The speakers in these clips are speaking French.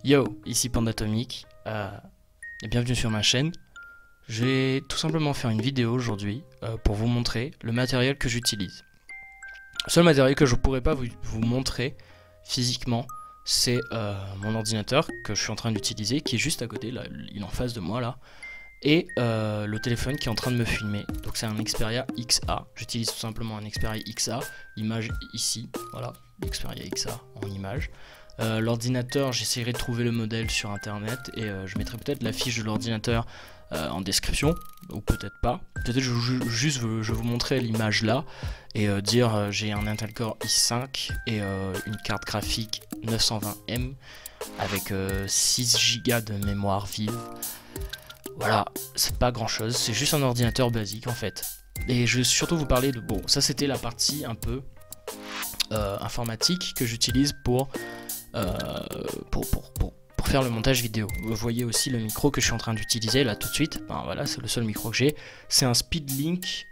Yo, ici Pandatomic, et bienvenue sur ma chaîne. Je vais tout simplement faire une vidéo aujourd'hui pour vous montrer le matériel que j'utilise. Le seul matériel que je pourrais pas vous montrer physiquement, c'est mon ordinateur que je suis en train d'utiliser, qui est juste à côté, là, il est en face de moi là, et le téléphone qui est en train de me filmer. Donc c'est un Xperia XA, j'utilise tout simplement un Xperia XA, l'image ici, voilà, Xperia XA en image. L'ordinateur, j'essaierai de trouver le modèle sur internet et je mettrai peut-être la fiche de l'ordinateur en description, ou peut-être pas. Peut-être je vais vous montrer l'image là et dire j'ai un Intel Core i5 et une carte graphique 920M avec 6 Go de mémoire vive. Voilà, c'est pas grand chose, c'est juste un ordinateur basique en fait. Et je vais surtout vous parler de... Bon, ça c'était la partie un peu informatique que j'utilise pour faire le montage vidéo. Vous voyez aussi le micro que je suis en train d'utiliser là tout de suite. Ben, voilà, c'est le seul micro que j'ai. C'est un Speedlink.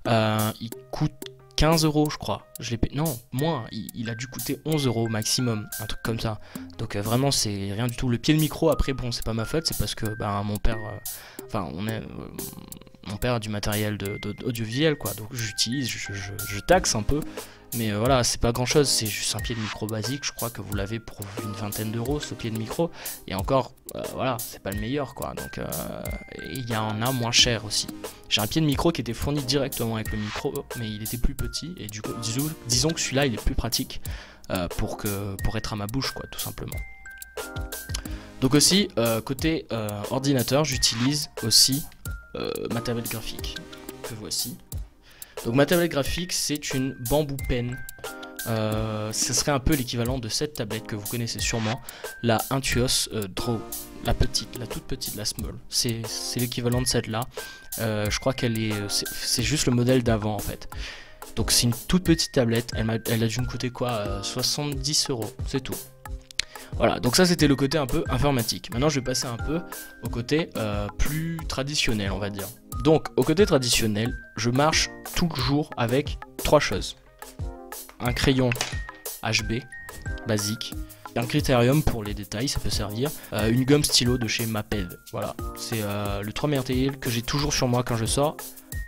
Il coûte 15 € je crois. Je l'ai payé. Non, moins. Il a dû coûter 11 € maximum, un truc comme ça. Donc vraiment c'est rien du tout. Le pied de micro, après bon, c'est pas ma faute, c'est parce que ben, mon père, mon père a du matériel audiovisuel quoi. Donc j'utilise, je taxe un peu. Mais voilà, c'est pas grand chose, c'est juste un pied de micro basique. Je crois que vous l'avez pour une vingtaine d'euros ce pied de micro. Et encore, voilà, c'est pas le meilleur quoi. Donc il y en a moins cher aussi. J'ai un pied de micro qui était fourni directement avec le micro, mais il était plus petit. Et du coup, disons que celui-là il est plus pratique pour être à ma bouche quoi, tout simplement. Donc aussi, côté ordinateur, j'utilise aussi ma tablette graphique que voici. Donc ma tablette graphique, c'est une Bamboo Pen. Ce serait un peu l'équivalent de cette tablette que vous connaissez sûrement, la Intuos Draw, la toute petite, la Small. C'est l'équivalent de celle-là. Je crois qu'elle est, c'est juste le modèle d'avant en fait. Donc c'est une toute petite tablette. Elle a dû me coûter quoi, 70 €, c'est tout. Voilà, donc ça c'était le côté un peu informatique. Maintenant je vais passer un peu au côté plus traditionnel, on va dire. Donc au côté traditionnel, je marche toujours avec trois choses. Un crayon HB basique, un critérium pour les détails, ça peut servir, une gomme stylo de chez Maped. Voilà, c'est le 3 matériel que j'ai toujours sur moi quand je sors,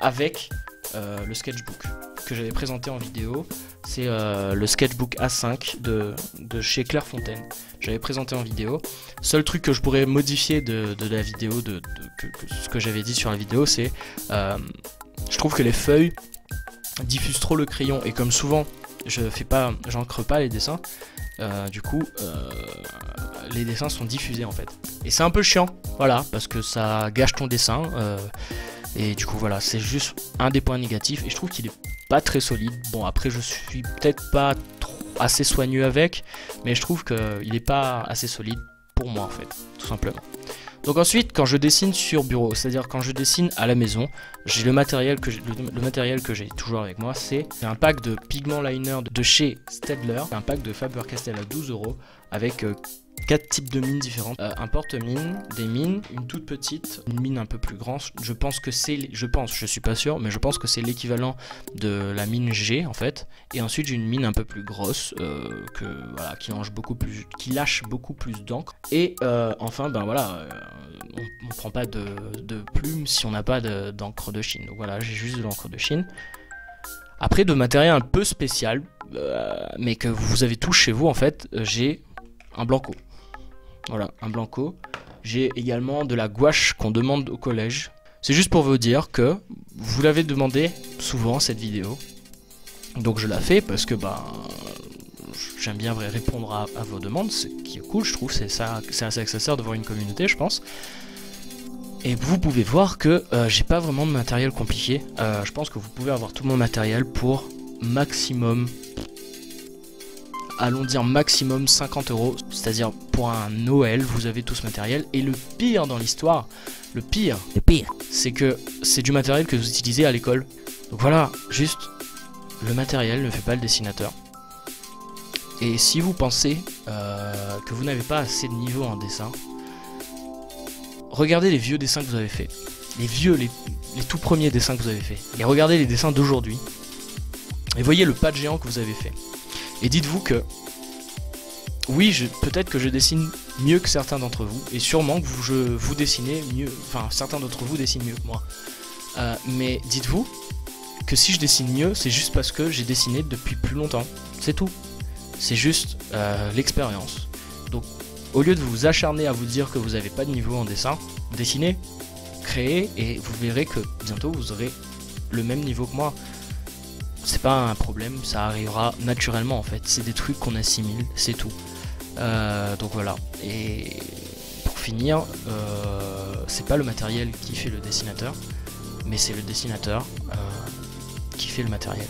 avec le sketchbook que j'avais présenté en vidéo. C'est le sketchbook A5 de chez Clairefontaine. J'avais présenté en vidéo. Seul truc que je pourrais modifier de la vidéo, ce que j'avais dit sur la vidéo, c'est je trouve que les feuilles diffusent trop le crayon. Et comme souvent, j'encre pas les dessins. Du coup, les dessins sont diffusés en fait. Et c'est un peu chiant, voilà, parce que ça gâche ton dessin. Et du coup, voilà, c'est juste un des points négatifs. Et je trouve qu'il est pas très solide. Bon, après, je suis peut-être pas assez soigneux avec, mais je trouve qu'il est pas assez solide pour moi en fait, tout simplement. Donc ensuite, quand je dessine sur bureau, c'est-à-dire quand je dessine à la maison, j'ai le matériel que j'ai toujours avec moi, c'est un pack de pigment liner de chez Staedtler, un pack de Faber-Castell à 12 € avec 4 types de mines différentes, un porte-mine, des mines, une toute petite, une mine un peu plus grande. Je pense que c'est, je suis pas sûr, mais je pense que c'est l'équivalent de la mine G en fait. Et ensuite j'ai une mine un peu plus grosse voilà, qui lâche beaucoup plus d'encre. Et enfin ben voilà, on prend pas de plumes si on n'a pas d'encre de Chine. Donc voilà, j'ai juste de l'encre de Chine. Après de matériel un peu spécial, mais que vous avez tous chez vous en fait, j'ai un Blanco. Voilà, un Blanco. J'ai également de la gouache qu'on demande au collège. C'est juste pour vous dire que vous l'avez demandé souvent cette vidéo. Donc je la fais parce que bah j'aime bien répondre à vos demandes, ce qui est cool, je trouve. C'est assez accessoire de voir une communauté, je pense. Et vous pouvez voir que j'ai pas vraiment de matériel compliqué. Je pense que vous pouvez avoir tout mon matériel pour maximum, allons dire maximum 50 €, c'est-à-dire pour un Noël, vous avez tout ce matériel. Et le pire dans l'histoire, le pire, c'est que c'est du matériel que vous utilisez à l'école. Donc voilà, juste le matériel ne fait pas le dessinateur. Et si vous pensez que vous n'avez pas assez de niveau en dessin, regardez les vieux dessins que vous avez fait, les tout premiers dessins que vous avez fait, et regardez les dessins d'aujourd'hui, et voyez le pas de géant que vous avez fait. Et dites-vous que oui, peut-être que je dessine mieux que certains d'entre vous, et sûrement que vous dessinez mieux, enfin certains d'entre vous dessinent mieux que moi. Mais dites-vous que si je dessine mieux, c'est juste parce que j'ai dessiné depuis plus longtemps, c'est tout. C'est juste l'expérience. Donc au lieu de vous acharner à vous dire que vous n'avez pas de niveau en dessin, dessinez, créez, et vous verrez que bientôt vous aurez le même niveau que moi. C'est pas un problème, ça arrivera naturellement en fait, c'est des trucs qu'on assimile, c'est tout. Donc voilà, et pour finir, c'est pas le matériel qui fait le dessinateur, mais c'est le dessinateur qui fait le matériel,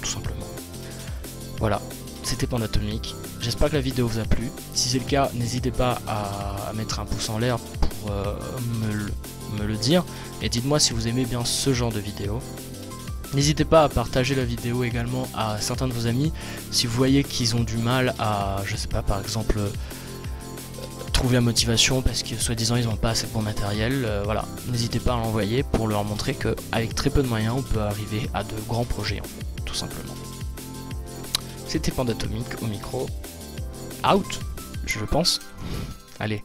tout simplement. Voilà, c'était Pandatomic, j'espère que la vidéo vous a plu. Si c'est le cas, n'hésitez pas à mettre un pouce en l'air pour me le dire, et dites-moi si vous aimez bien ce genre de vidéo. N'hésitez pas à partager la vidéo également à certains de vos amis si vous voyez qu'ils ont du mal à, je sais pas, par exemple, trouver la motivation parce que soi-disant ils n'ont pas assez de bon matériel. Voilà, n'hésitez pas à l'envoyer pour leur montrer qu'avec très peu de moyens on peut arriver à de grands projets en fait, tout simplement. C'était Pandatomic au micro. Out, je pense. Allez.